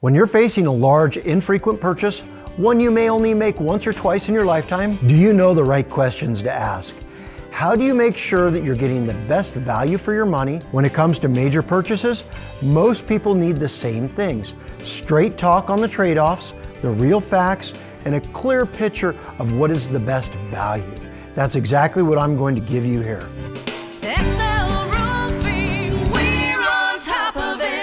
When you're facing a large, infrequent purchase, one you may only make once or twice in your lifetime, do you know the right questions to ask? How do you make sure that you're getting the best value for your money? When it comes to major purchases, most people need the same things: straight talk on the trade-offs, the real facts, and a clear picture of what is the best value. That's exactly what I'm going to give you here.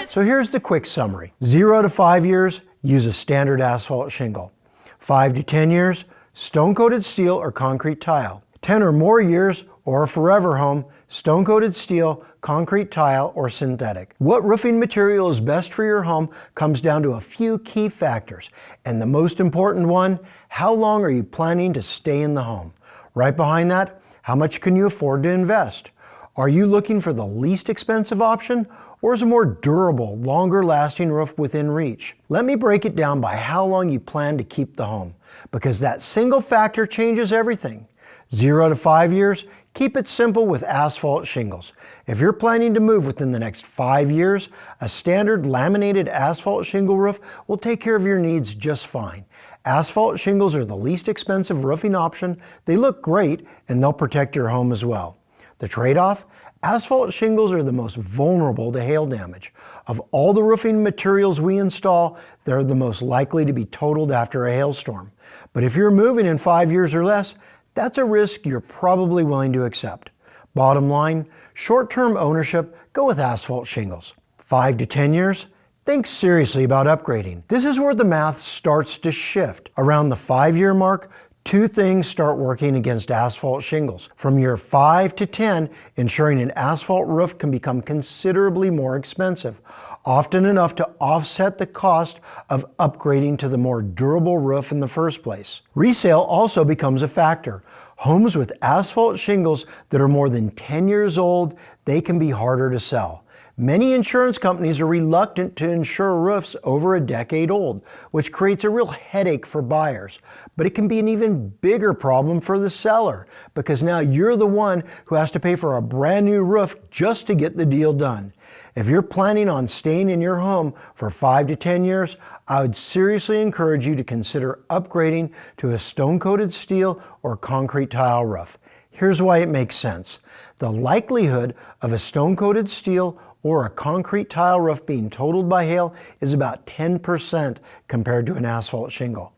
So here's the quick summary. 0 to 5 years, use a standard asphalt shingle. 5 to 10 years, stone-coated steel or concrete tile. 10 or more years, or a forever home, stone-coated steel, concrete tile, or synthetic. What roofing material is best for your home comes down to a few key factors. And the most important one, how long are you planning to stay in the home? Right behind that, how much can you afford to invest? Are you looking for the least expensive option, or is a more durable, longer lasting roof within reach? Let me break it down by how long you plan to keep the home, because that single factor changes everything. 0 to 5 years, keep it simple with asphalt shingles. If you're planning to move within the next 5 years, a standard laminated asphalt shingle roof will take care of your needs just fine. Asphalt shingles are the least expensive roofing option. They look great, and they'll protect your home as well. The trade-off? Asphalt shingles are the most vulnerable to hail damage. Of all the roofing materials we install, they're the most likely to be totaled after a hailstorm. But if you're moving in 5 years or less, that's a risk you're probably willing to accept. Bottom line, short-term ownership, go with asphalt shingles. 5 to 10 years, think seriously about upgrading. This is where the math starts to shift. Around the 5-year mark, two things start working against asphalt shingles. From year 5 to 10, ensuring an asphalt roof can become considerably more expensive, often enough to offset the cost of upgrading to the more durable roof in the first place. Resale also becomes a factor. Homes with asphalt shingles that are more than 10 years old, they can be harder to sell. Many insurance companies are reluctant to insure roofs over a decade old, which creates a real headache for buyers. But it can be an even bigger problem for the seller, because now you're the one who has to pay for a brand new roof just to get the deal done. If you're planning on staying in your home for 5 to 10 years, I would seriously encourage you to consider upgrading to a stone-coated steel or concrete tile roof. Here's why it makes sense. The likelihood of a stone-coated steel or a concrete tile roof being totaled by hail is about 10% compared to an asphalt shingle.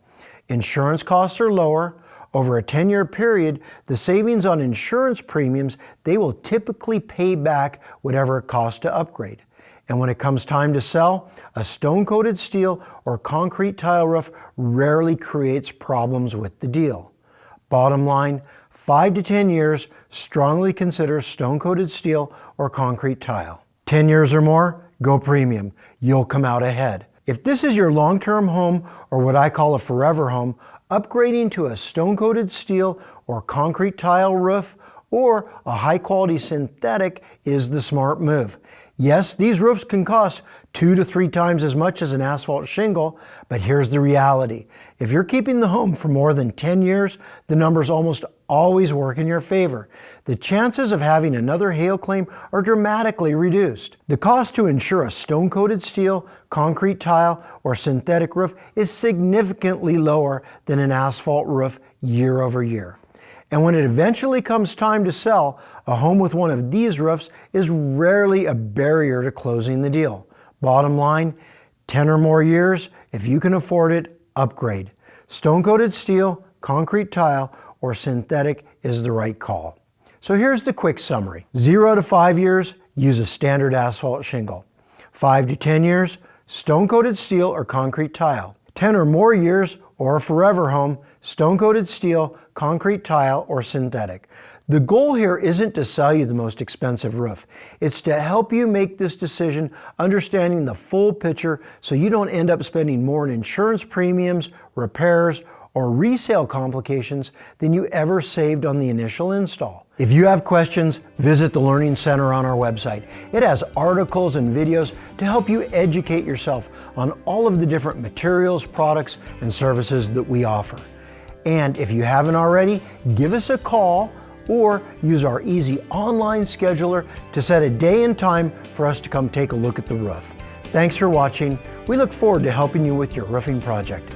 Insurance costs are lower. Over a 10-year period, the savings on insurance premiums, they will typically pay back whatever it costs to upgrade. And when it comes time to sell, a stone-coated steel or concrete tile roof rarely creates problems with the deal. Bottom line, 5 to 10 years, strongly consider stone-coated steel or concrete tile. 10 years or more, go premium. You'll come out ahead. If this is your long-term home, or what I call a forever home, upgrading to a stone-coated steel or concrete tile roof or a high-quality synthetic is the smart move. Yes, these roofs can cost 2 to 3 times as much as an asphalt shingle, but here's the reality. If you're keeping the home for more than 10 years, the numbers almost always work in your favor. The chances of having another hail claim are dramatically reduced. The cost to insure a stone-coated steel, concrete tile, or synthetic roof is significantly lower than an asphalt roof year over year. And when it eventually comes time to sell, a home with one of these roofs is rarely a barrier to closing the deal. Bottom line, 10 or more years, if you can afford it, upgrade. Stone-coated steel, concrete tile, or synthetic is the right call. So here's the quick summary. 0 to 5 years, use a standard asphalt shingle. 5 to 10 years, stone-coated steel or concrete tile. 10 or more years, or a forever home, stone-coated steel, concrete tile, or synthetic. The goal here isn't to sell you the most expensive roof. It's to help you make this decision understanding the full picture so you don't end up spending more in insurance premiums, repairs, or resale complications than you ever saved on the initial install. If you have questions, visit the Learning Center on our website. It has articles and videos to help you educate yourself on all of the different materials, products, and services that we offer. And if you haven't already, give us a call or use our easy online scheduler to set a day and time for us to come take a look at the roof. Thanks for watching. We look forward to helping you with your roofing project.